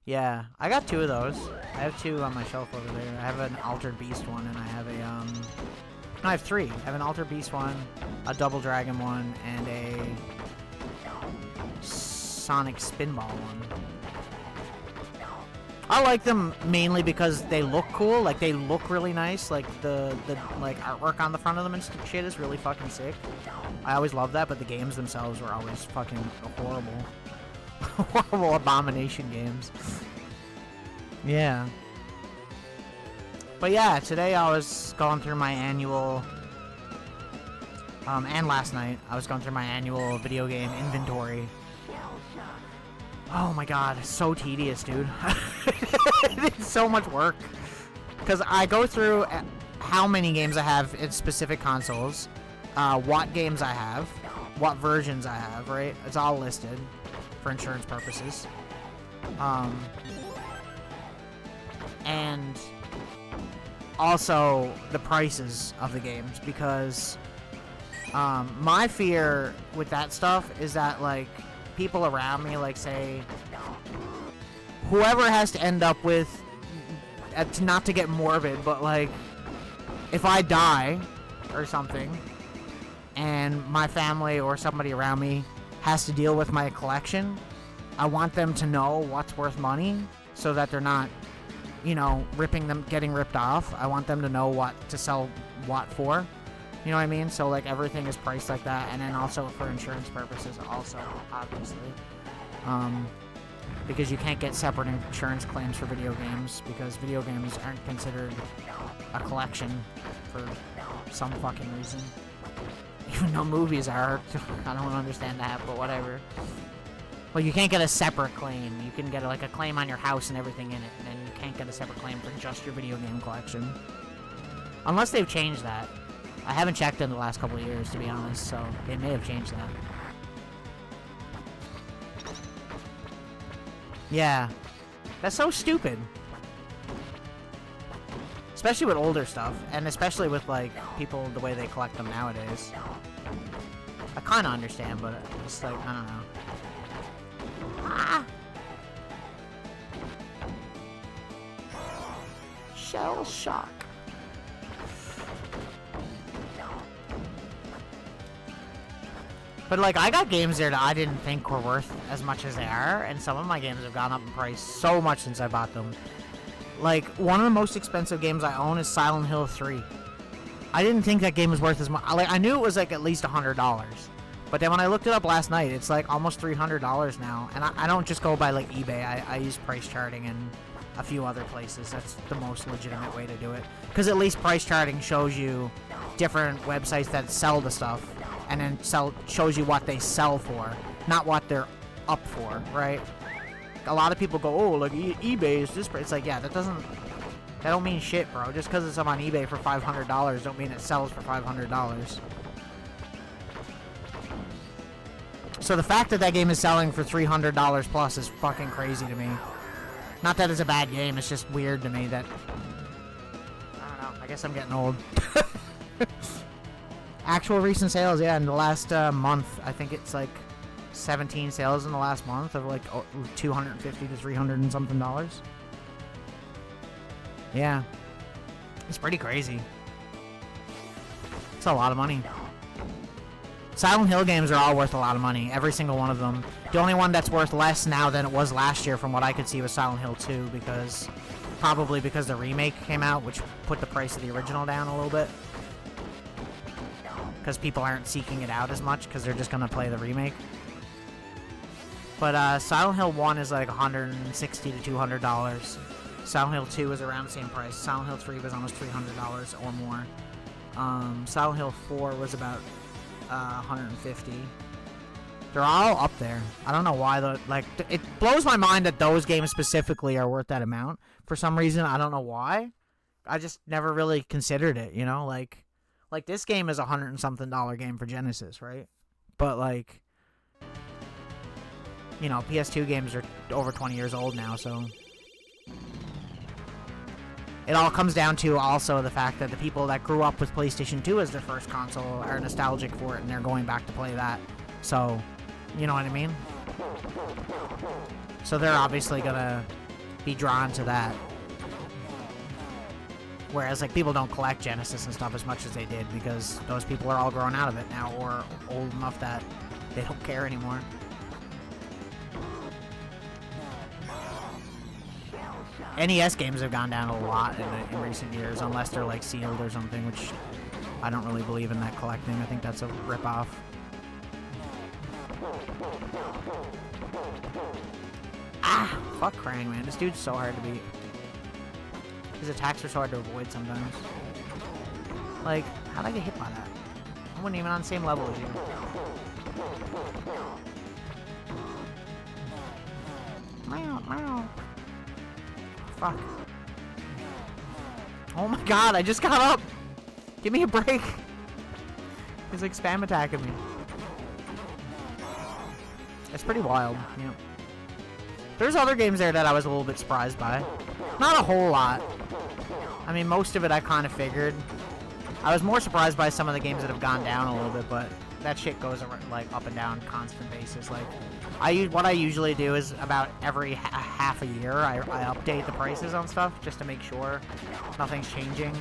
Yeah, I got two of those. I have two on my shelf over there. I have an Altered Beast one, and I have a, no, I have three. I have an Altered Beast one, a Double Dragon one, and a Sonic Spinball one. I like them mainly because they look cool. Like, they look really nice. Like, the like artwork on the front of them and shit is really fucking sick. I always loved that, but the games themselves were always fucking horrible. Horrible abomination games. Yeah. But yeah, today I was going through my annual, and last night, I was going through my annual video game inventory. Oh my god, it's so tedious, dude. It's so much work. Because I go through how many games I have in specific consoles, what games I have, what versions I have, right? It's all listed for insurance purposes. And also the prices of the games, because My fear with that stuff is that, like, people around me, like, say, whoever has to end up with, not to get morbid, but, like, if I die or something, and my family or somebody around me has to deal with my collection, I want them to know what's worth money so that they're not, you know, getting ripped off. I want them to know what to sell what for. You know what I mean? So, like, everything is priced like that, and then also for insurance purposes also, obviously. Because you can't get separate insurance claims for video games, because video games aren't considered a collection for some fucking reason. Even though movies are. I don't understand that, but whatever. Well, you can't get a separate claim. You can get, like, a claim on your house and everything in it, and then you can't get a separate claim for just your video game collection. Unless they've changed that. I haven't checked in the last couple of years, to be honest, so they may have changed that. Yeah. That's so stupid. Especially with older stuff, and especially with, like, people, the way they collect them nowadays. I kind of understand, but it's like, I don't know. Ah! Shell shock. But, like, I got games there that I didn't think were worth as much as they are, and some of my games have gone up in price so much since I bought them. Like, one of the most expensive games I own is Silent Hill 3. I didn't think that game was worth as much. Like, I knew it was, like, at least $100. But then when I looked it up last night, it's, like, almost $300 now. And I don't just go by, like, eBay. I use price charting and a few other places. That's the most legitimate way to do it. Because at least price charting shows you different websites that sell the stuff. And then shows you what they sell for, not what they're up for, right? A lot of people go, oh, like, eBay is this price. It's like, yeah, that don't mean shit, bro. Just because it's up on eBay for $500 don't mean it sells for $500. So the fact that that game is selling for $300 plus is fucking crazy to me. Not that it's a bad game, it's just weird to me that... I don't know, I guess I'm getting old. Actual recent sales, yeah, in the last month, I think it's like 17 sales in the last month of like $250 to $300 and something dollars. Yeah. It's pretty crazy. It's a lot of money. Silent Hill games are all worth a lot of money, every single one of them. The only one that's worth less now than it was last year from what I could see was Silent Hill 2, probably because the remake came out, which put the price of the original down a little bit. Because people aren't seeking it out as much because they're just going to play the remake. But Silent Hill 1 is like $160 to $200. Silent Hill 2 is around the same price. Silent Hill 3 was almost $300 or more. Silent Hill 4 was about $150. They're all up there. I don't know why. It blows my mind that those games specifically are worth that amount. For some reason, I don't know why. I just never really considered it, you know? Like this game is $100 and something game for Genesis, right? But, like, you know, PS2 games are over 20 years old now, so... It all comes down to also the fact that the people that grew up with PlayStation 2 as their first console are nostalgic for it, and they're going back to play that. So, you know what I mean? So they're obviously gonna be drawn to that. Whereas, like, people don't collect Genesis and stuff as much as they did because those people are all grown out of it now or old enough that they don't care anymore. NES games have gone down a lot in recent years, unless they're, like, sealed or something, which I don't really believe in that collecting. I think that's a rip-off. Ah! Fuck Krang, man. This dude's so hard to beat. His attacks are so hard to avoid sometimes. Like, how'd I get hit by that? I wasn't even on the same level as you. Meow, meow. Fuck. Oh my god, I just got up! Give me a break! He's like spam attacking me. It's pretty wild, yeah. There's other games there that I was a little bit surprised by. Not a whole lot. I mean, most of it I kind of figured. I was more surprised by some of the games that have gone down a little bit, but that shit goes like up and down constant basis. Like, what I usually do is about every half a year I update the prices on stuff just to make sure nothing's changing.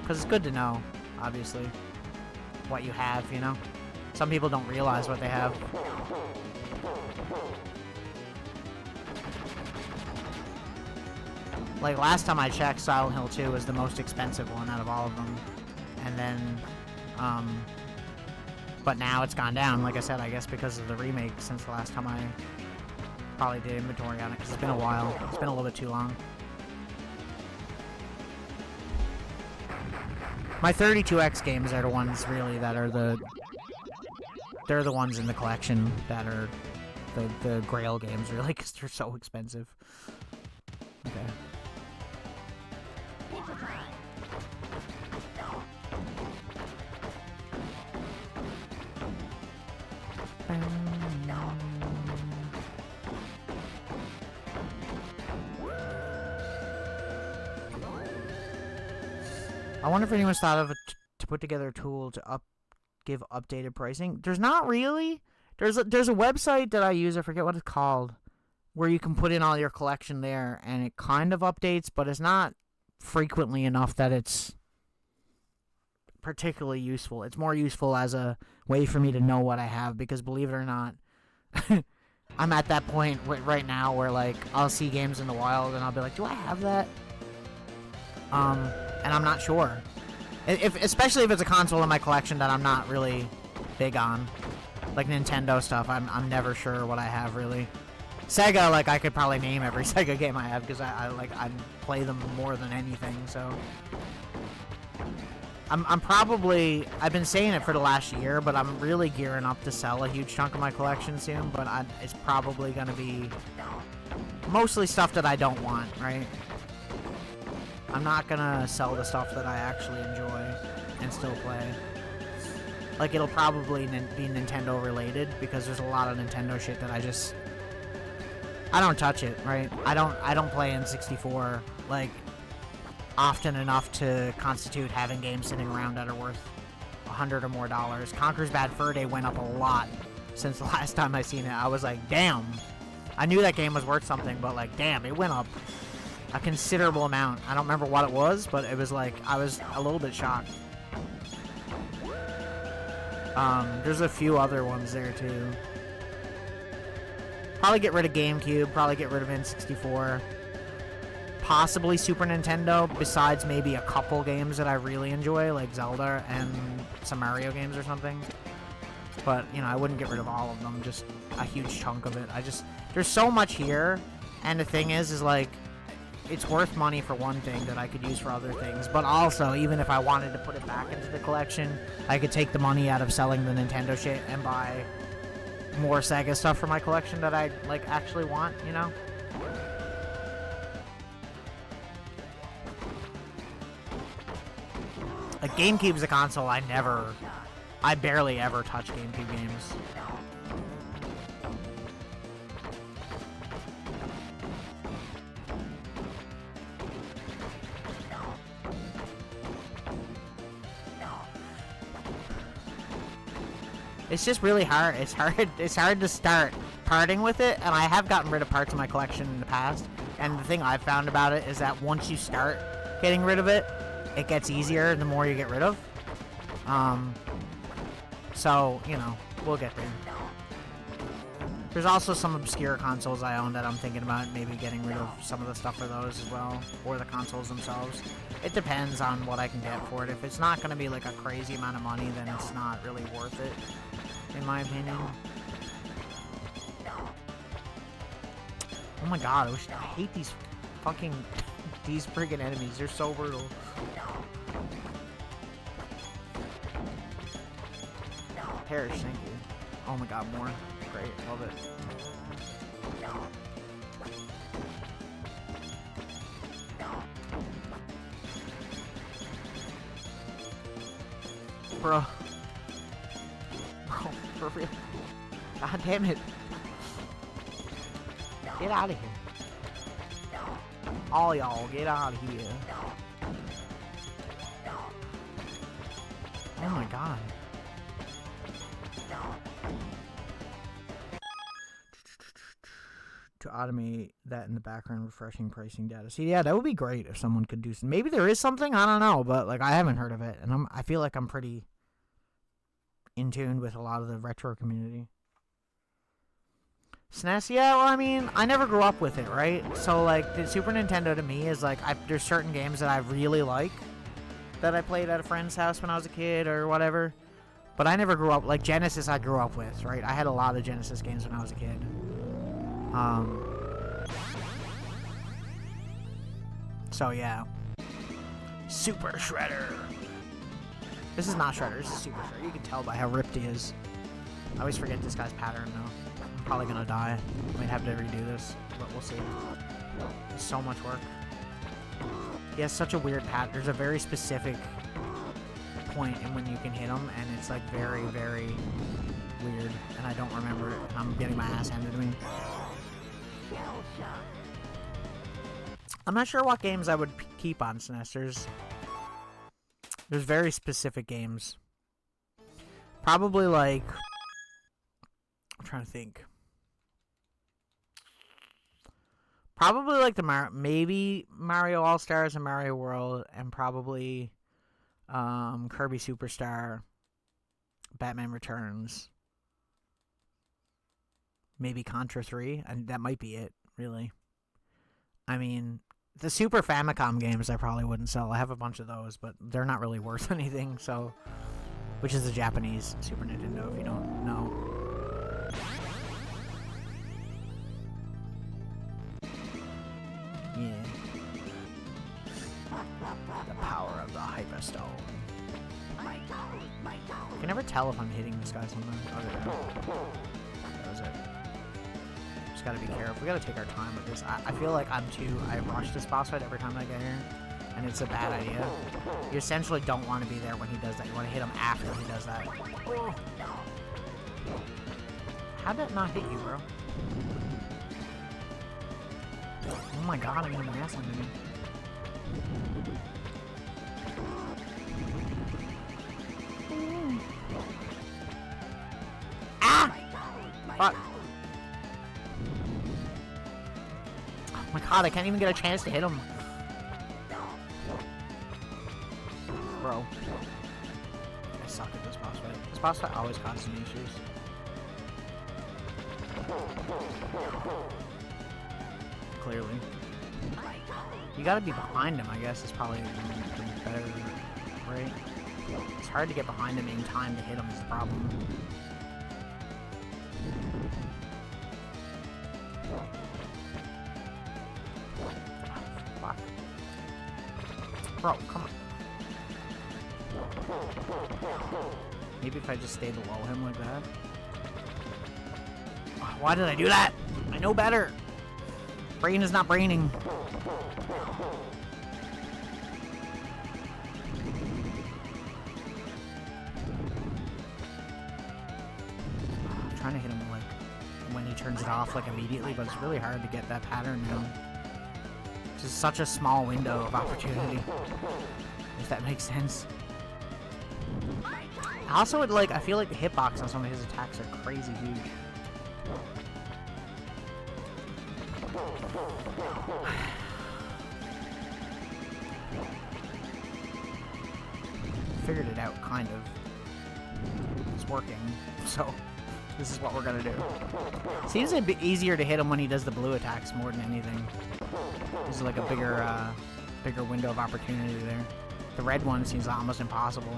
Because it's good to know, obviously, what you have, you know? Some people don't realize what they have. Like, last time I checked, Silent Hill 2 was the most expensive one out of all of them. And then, but now it's gone down, like I said, I guess because of the remake since the last time I probably did inventory on it, because it's been a while. It's been a little bit too long. My 32X games are the ones, really, that are they're the ones in the collection that are the Grail games, really, because they're so expensive. Okay. I wonder if anyone's thought of to put together a tool to give updated pricing. There's not really. There's a website that I use. I forget what it's called, where you can put in all your collection there, and it kind of updates, but it's not frequently enough that it's particularly useful. It's more useful as a way for me to know what I have, because believe it or not, I'm at that point right now where, like, I'll see games in the wild and I'll be like, do I have that? And I'm not sure. Especially if it's a console in my collection that I'm not really big on. Like Nintendo stuff, I'm never sure what I have, really. Sega, like, I could probably name every Sega game I have, because I play them more than anything, so... I'm probably... I've been saying it for the last year, but I'm really gearing up to sell a huge chunk of my collection soon, but it's probably gonna be mostly stuff that I don't want, right? I'm not gonna sell the stuff that I actually enjoy and still play. Like, it'll probably be Nintendo related, because there's a lot of Nintendo shit that I don't touch it, right? I don't play N64, like, often enough to constitute having games sitting around that are worth $100 or more. Conker's Bad Fur Day went up a lot since the last time I seen it. I was like, damn. I knew that game was worth something, but, like, damn, it went up a considerable amount. I don't remember what it was, but it was like, I was a little bit shocked. There's a few other ones there too. Probably get rid of GameCube, probably get rid of N64. Possibly Super Nintendo, besides maybe a couple games that I really enjoy, like Zelda and some Mario games or something. But, you know, I wouldn't get rid of all of them, just a huge chunk of it. There's so much here, and the thing is like, it's worth money for one thing that I could use for other things, but also, even if I wanted to put it back into the collection, I could take the money out of selling the Nintendo shit and buy more Sega stuff for my collection that I, like, actually want, you know? Like, GameCube's a console I barely ever touch GameCube games. It's just really hard. It's hard to start parting with it, and I have gotten rid of parts of my collection in the past. And the thing I've found about it is that once you start getting rid of it, it gets easier the more you get rid of. So, you know, we'll get there. There's also some obscure consoles I own that I'm thinking about maybe getting rid of some of the stuff for those as well, or the consoles themselves. It depends on what I can get for it. If it's not going to be like a crazy amount of money, then it's not really worth it, in my opinion. Oh my god, I hate these fucking, these friggin' enemies. They're so brutal. Perish, thank you. Oh my god, more. Great, love it. Bro, for real. God damn it. Get out of here. All y'all, get out of here. Oh my god. To automate that in the background, refreshing pricing data. See, yeah, that would be great if someone could do some. Maybe there is something, I don't know, but like I haven't heard of it, and I feel like I'm pretty in tune with a lot of the retro community. SNES, yeah, well, I mean, I never grew up with it, right? So like the Super Nintendo to me is like there's certain games that I really like that I played at a friend's house when I was a kid or whatever. But I never grew up, like Genesis I grew up with, right? I had a lot of Genesis games when I was a kid. So yeah. Super Shredder. This is not Shredder, this is Super Shredder. You can tell by how ripped he is. I always forget this guy's pattern though. I'm probably gonna die. I might have to redo this, but we'll see. It's so much work. He has such a weird pattern. There's a very specific point in when you can hit him, and it's like very, very weird, and I don't remember it, and I'm getting my ass handed to me. I'm not sure what games I would keep on SNES. There's very specific games. Probably like... I'm trying to think. Probably like the maybe Mario All-Stars and Mario World, and probably Kirby Superstar, Batman Returns, maybe Contra 3, and that might be it, really. I mean, the Super Famicom games I probably wouldn't sell. I have a bunch of those, but they're not really worth anything, so... Which is the Japanese Super Nintendo, if you don't know. Yeah. The power of the Hyperstone. I can never tell if I'm hitting this guy sometimes. Oh, there we go. That was it. Just gotta be careful. We gotta take our time with this. I feel like I rush this boss fight every time I get here, and it's a bad idea. You essentially don't want to be there when he does that. You want to hit him after he does that. Oh. How'd that not hit you, bro? Oh my god, I'm getting an ass under me. Ah! Fuck. Oh my god, I can't even get a chance to hit him. Bro. I suck at this boss fight. This boss fight always causes me issues. Clearly. You gotta be behind him, I guess, is probably the better, right? It's hard to get behind him in time to hit him is the problem. Fuck. Bro, come on. Maybe if I just stay below him like that. Why did I do that? I know better. Brain is not braining. I'm trying to hit him like when he turns it off like immediately, but it's really hard to get that pattern down. It's just such a small window of opportunity. If that makes sense. I also would like, I feel like the hitbox on some of his attacks are crazy huge. Figured it out, kind of. It's working, so this is what we're gonna do. Seems a bit easier to hit him when he does the blue attacks more than anything. This is like a bigger window of opportunity there. The red one seems almost impossible.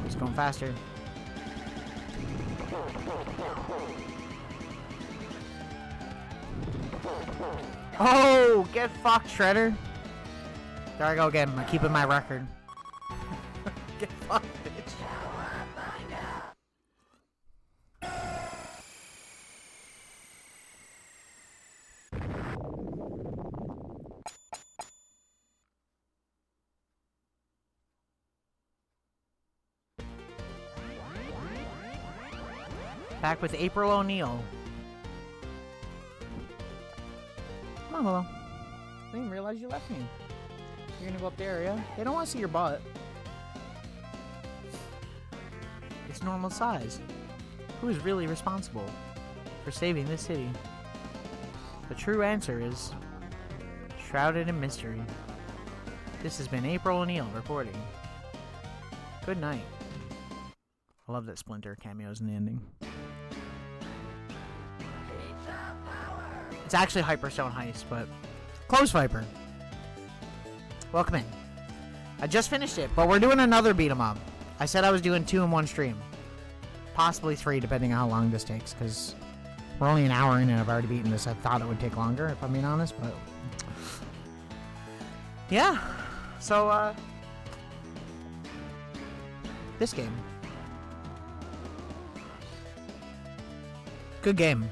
He's going faster. Oh, get fucked, Shredder. There I go again. I'm keeping my record. Get fucked, bitch. Back with April O'Neil. Come on, Willow. I didn't even realize you left me. You're gonna go up there, yeah? They don't want to see your butt. It's normal size. Who is really responsible for saving this city? The true answer is shrouded in mystery. This has been April O'Neil reporting. Good night. I love that Splinter cameos in the ending. It's actually Hyperstone Heist, but close Viper. Welcome in. I just finished it, but we're doing another beat 'em up. I said I was doing 2 in one stream. Possibly 3, depending on how long this takes, because we're only an hour in and I've already beaten this. I thought it would take longer, if I'm being honest, but... yeah. So, this game. Good game.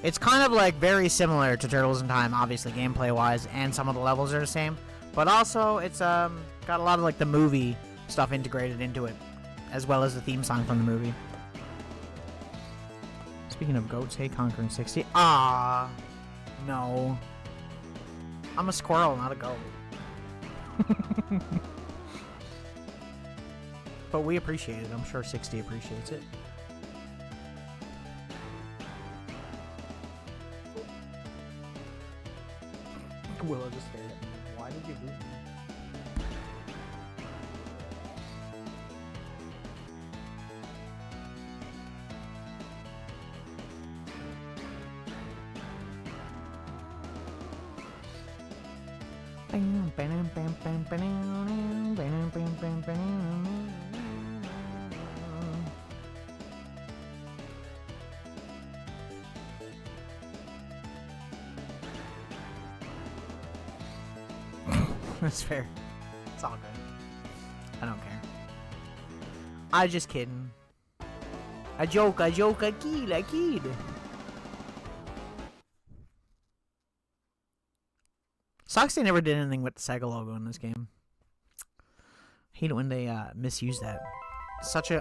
It's kind of like very similar to Turtles in Time, obviously gameplay-wise, and some of the levels are the same. But also, it's got a lot of like the movie stuff integrated into it, as well as the theme song from the movie. Speaking of goats, hey, Conquering 60. Ah, no. I'm a squirrel, not a goat. But we appreciate it. I'm sure 60 appreciates it. Willow just stared at me. Why did you boot me? That's fair. It's all good. I don't care. I just kidding. I joke, I kid, I kid. Sucks they never did anything with the Sega logo in this game. Hate it when they misuse that. Such an